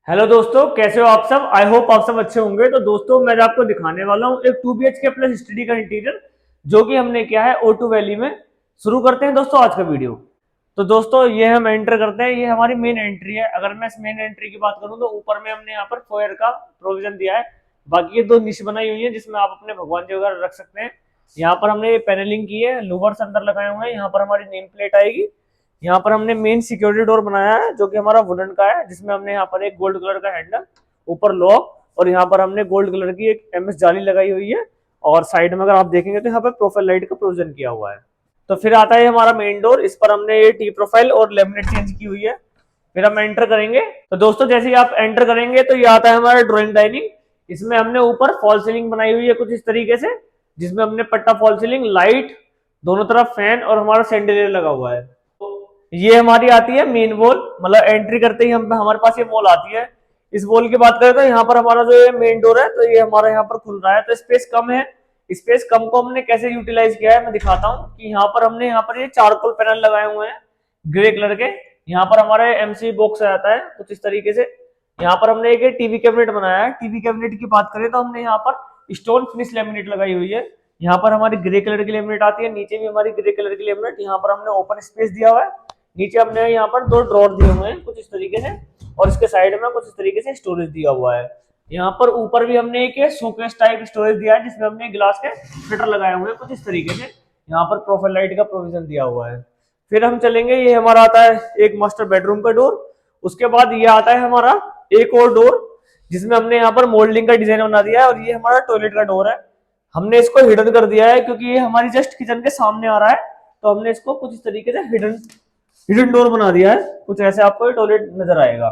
Hello दोस्तों, कैसे हो आप सब। आई होप आप सब अच्छे होंगे। तो दोस्तों मैं आपको दिखाने वाला हूँ एक 2 BHK प्लस स्टडी का इंटीरियर जो कि हमने किया है O2 वैली में। शुरू करते हैं दोस्तों आज का वीडियो। तो दोस्तों ये हम एंटर करते हैं, ये हमारी मेन एंट्री है। अगर मैं इस मेन एंट्री की बात करूँ तो ऊपर में हमने यहाँ पर फोयर का प्रोविजन दिया है। बाकी ये दो निश बनाई हुई है जिसमें आप अपने भगवान जी वगैरह रख सकते हैं। यहाँ पर हमने पैनलिंग की है, लूवर्स अंदर लगाए हुए हैं। यहाँ पर हमारी नेम प्लेट आएगी। यहाँ पर हमने मेन सिक्योरिटी डोर बनाया है जो कि हमारा वुडन का है, जिसमें हमने यहाँ पर एक गोल्ड कलर का हैंडल, ऊपर लॉक, और यहाँ पर हमने गोल्ड कलर की एक MS जाली लगाई हुई है। और साइड में अगर आप देखेंगे तो यहाँ पर प्रोफाइल लाइट का प्रोविजन किया हुआ है। तो फिर आता है हमारा मेन डोर। इस पर हमने ये टी प्रोफाइल और लेमिनेट चेंज की हुई है। फिर हम एंटर करेंगे तो दोस्तों जैसे ही आप एंटर करेंगे तो ये आता है हमारा ड्राइंग डाइनिंग। इसमें हमने ऊपर फॉल सीलिंग बनाई हुई है कुछ इस तरीके से, जिसमें हमने पट्टा फॉल सीलिंग, लाइट, दोनों तरफ फैन और हमारा सैंडलियर लगा हुआ है। ये हमारी आती है मेन वॉल, मतलब एंट्री करते ही हम हमारे पास ये वॉल आती है। इस वॉल की बात करें तो यहाँ पर हमारा जो ये मेन डोर है तो ये हमारा यहाँ पर खुल रहा है, तो स्पेस कम है। स्पेस कम को हमने कैसे यूटिलाइज किया है मैं दिखाता हूँ कि यहाँ पर हमने यहाँ पर ये चारकोल पैनल लगाए हुए हैं ग्रे कलर के। यहाँ पर हमारे MC बॉक्स आता है कुछ इस तरीके से। यहाँ पर हमने एक टीवी कैबिनेट बनाया है। टीवी कैबिनेट की बात करें तो हमने यहाँ पर स्टोन फिनिश लेमिनेट लगाई हुई है। यहाँ पर हमारी ग्रे कलर की लेमिनेट आती है, नीचे भी हमारी ग्रे कलर की लेमिनेट। यहाँ पर हमने ओपन स्पेस दिया हुआ है। नीचे हमने यहाँ पर दो ड्रॉर दिए हुए हैं कुछ इस तरीके से, और इसके साइड में कुछ इस तरीके से स्टोरेज दिया हुआ है। यहाँ पर ऊपर भी हमने एक शोकेस टाइप स्टोरेज दिया है जिसमें हमने गिलास के फिल्टर लगाए हुए हैं कुछ इस तरीके से। यहाँ पर प्रोफाइल लाइट का प्रोविजन दिया हुआ है। फिर हम चलेंगे, ये हमारा आता है एक मास्टर बेडरूम का डोर। उसके बाद ये आता है हमारा एक और डोर जिसमें हमने यहाँ पर मोल्डिंग का डिजाइन बना दिया है, और ये हमारा टॉयलेट का डोर है। हमने इसको हिडन कर दिया है क्योंकि ये हमारी जस्ट किचन के सामने आ रहा है, तो हमने इसको कुछ इस तरीके से हिडन हिडन डोर बना दिया है। कुछ ऐसे आपको टॉयलेट नजर आएगा।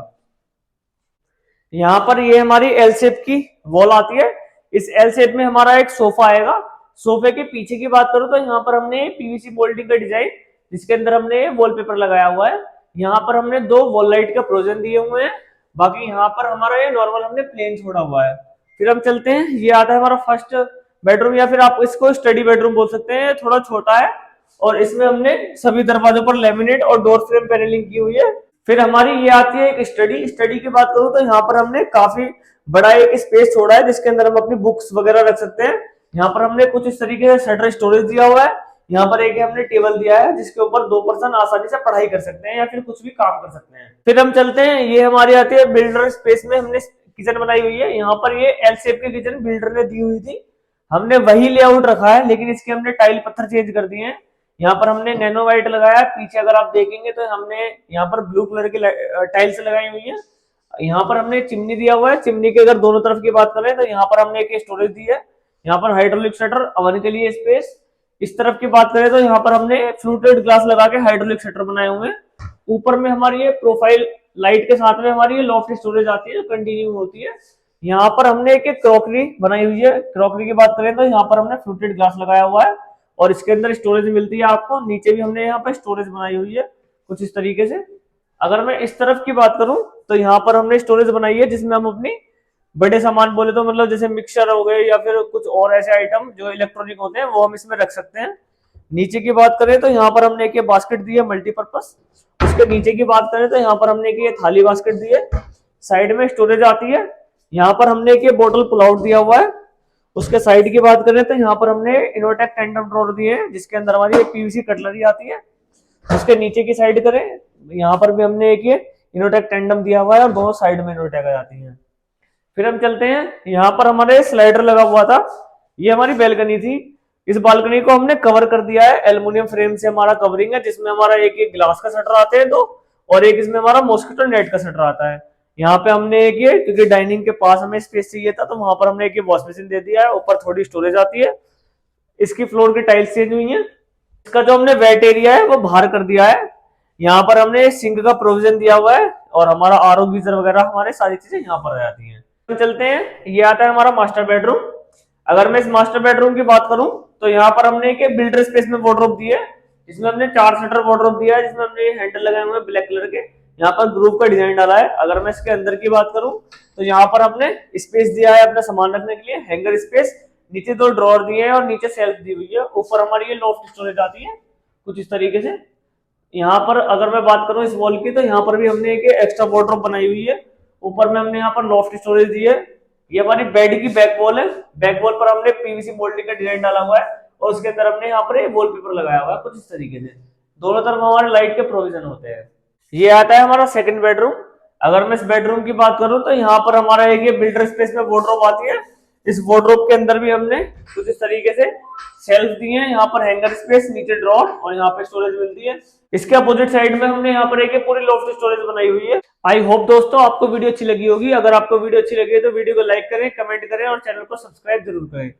यहाँ पर ये हमारी एल शेप की वॉल आती है। इस एल शेप में हमारा एक सोफा आएगा। सोफे के पीछे की बात करूं तो यहाँ पर हमने PVC मोल्डिंग का डिजाइन, जिसके अंदर हमने वॉलपेपर लगाया हुआ है। यहाँ पर हमने दो वॉल लाइट का प्रोविजन दिए हुए हैं। बाकी यहाँ पर हमारा ये नॉर्मल हमने प्लेन छोड़ा हुआ है। फिर हम चलते हैं, ये आता है हमारा फर्स्ट बेडरूम, या फिर आप इसको स्टडी बेडरूम बोल सकते हैं। थोड़ा छोटा है और इसमें हमने सभी दरवाजों पर लेमिनेट और डोर फ्रेम पैनलिंग की हुई है। फिर हमारी ये आती है एक स्टडी। स्टडी की बात करूं तो यहाँ पर हमने काफी बड़ा एक स्पेस छोड़ा है जिसके अंदर हम अपनी बुक्स वगैरह रख सकते हैं। यहाँ पर हमने कुछ इस तरीके से शटर स्टोरेज दिया हुआ है। यहाँ पर एक हमने टेबल दिया है जिसके ऊपर 2 पर्सन आसानी से पढ़ाई कर सकते हैं या फिर कुछ भी काम कर सकते हैं। फिर हम चलते हैं, ये हमारी आती है बिल्डर स्पेस में हमने किचन बनाई हुई है। यहाँ पर ये एल शेप की किचन बिल्डर ने दी हुई थी, हमने वही लेआउट रखा है लेकिन इसके हमने टाइल पत्थर चेंज कर दिए हैं। यहाँ पर हमने नैनो व्हाइट लगाया है। पीछे अगर आप देखेंगे तो हमने यहाँ पर ब्लू कलर की टाइल्स लगाई हुई है। यहाँ पर हमने चिमनी दिया हुआ है। चिमनी के अगर दोनों तरफ की बात करें तो यहाँ पर हमने एक स्टोरेज दी है। यहाँ पर हाइड्रोलिक शटर, ओवन के लिए स्पेस। इस तरफ की बात करें तो यहाँ पर हमने फ्लूटेड ग्लास लगा के हाइड्रोलिक शटर बनाए हुए हैं। ऊपर में हमारी ये प्रोफाइल लाइट के साथ में हमारी ये लॉफ्ट स्टोरेज आती है जो कंटिन्यू होती है। यहाँ पर हमने एक क्रॉकरी बनाई हुई है। क्रॉकरी की बात करें तो यहाँ पर हमने फ्लूटेड ग्लास लगाया हुआ है और इसके अंदर स्टोरेज मिलती है आपको। नीचे भी हमने यहाँ पर स्टोरेज बनाई हुई है कुछ इस तरीके से। अगर मैं इस तरफ की बात करूं तो यहाँ पर हमने स्टोरेज बनाई है जिसमें हम अपनी बड़े सामान बोले तो मतलब जैसे मिक्सर हो गए या फिर कुछ और ऐसे आइटम जो इलेक्ट्रॉनिक होते हैं वो हम इसमें रख सकते हैं। नीचे की बात करें तो यहाँ पर हमने एक बास्केट दी है मल्टीपर्पज। उसके नीचे की बात करें तो यहाँ पर हमने एक ये थाली बास्केट दी है। साइड में स्टोरेज आती है। यहाँ पर हमने एक ये बोतल पुल आउट दिया हुआ है। उसके साइड की बात करें तो यहाँ पर हमने इनोटेक टेंडम ड्रॉर दिए हैं जिसके अंदर हमारी PVC कटलरी आती है। उसके नीचे की साइड करें, यहाँ पर भी हमने एक ये इनोटेक टेंडम दिया हुआ है और दोनों साइड में इनोटेक आ जाती है। फिर हम चलते हैं, यहाँ पर हमारे स्लाइडर लगा हुआ था। ये हमारी बैल्कनी थी। इस बालकनी को हमने कवर कर दिया है एल्युमिनियम फ्रेम से। हमारा कवरिंग है जिसमें हमारा एक ग्लास का शटर आते हैं दो, और एक इसमें हमारा मॉस्किटो नेट का शटर आता है। यहाँ पे हमने एक ये, क्योंकि डाइनिंग के पास हमें स्पेस चाहिए था तो वहां पर हमने एक वॉश मशीन दे दिया है। ऊपर थोड़ी स्टोरेज आती है। इसकी फ्लोर की टाइल्स चेंज हुई है। इसका जो हमने वेट एरिया है वो बाहर कर दिया है। यहाँ पर हमने सिंक का प्रोविजन दिया हुआ है और हमारा RO गीजर वगैरह हमारे सारी चीजें यहाँ पर आ जाती हैं। हम चलते हैं, ये आता है हमारा मास्टर बेडरूम। अगर मैं इस मास्टर बेडरूम की बात करूं तो यहाँ पर हमने एक बिल्डर स्पेस में वार्डरोब दी है जिसमें हमने 4 शटर वार्डरोब दिया है, जिसमें हमने हैंडल लगाए हुए हैं ब्लैक कलर के। यहाँ पर ग्रुप का डिजाइन डाला है। अगर मैं इसके अंदर की बात करूं तो यहाँ पर हमने स्पेस दिया है अपना सामान रखने के लिए, हैंगर स्पेस। नीचे 2 ड्रॉर दिए हैं और नीचे सेल्फ दी हुई है। ऊपर हमारी ये लॉफ्ट स्टोरेज आती है कुछ इस तरीके से। यहाँ पर अगर मैं बात करूं इस वॉल की तो यहाँ पर भी हमने एक एक्स्ट्रा वार्डरोब बनाई हुई है। ऊपर में हमने यहाँ पर लॉफ्ट स्टोरेज दी है। ये हमारी बेड की बैक वॉल है। बैक वॉल पर हमने पीवीसी मोल्डिंग का डिजाइन डाला हुआ है और उसके अंदर हमने यहाँ पर वॉलपेपर लगाया हुआ है कुछ इस तरीके से। दोनों तरफ हमारे लाइट के प्रोविजन होते हैं। ये आता है हमारा सेकंड बेडरूम। अगर मैं इस बेडरूम की बात करूं तो यहाँ पर हमारा एक ये बिल्डर स्पेस में वार्डरोब आती है। इस वार्डरोब के अंदर भी हमने कुछ इस तरीके से शेल्फ दिए हैं। यहाँ पर हैंगर स्पेस, नीचे ड्रॉर और यहाँ पे स्टोरेज मिलती है। इसके अपोजिट साइड में हमने यहाँ पर एक पूरी लॉफ्ट स्टोरेज बनाई हुई है। आई होप दोस्तों आपको वीडियो अच्छी लगी होगी। अगर आपको वीडियो अच्छी लगी है तो वीडियो को लाइक करें, कमेंट करें और चैनल को सब्सक्राइब जरूर करें।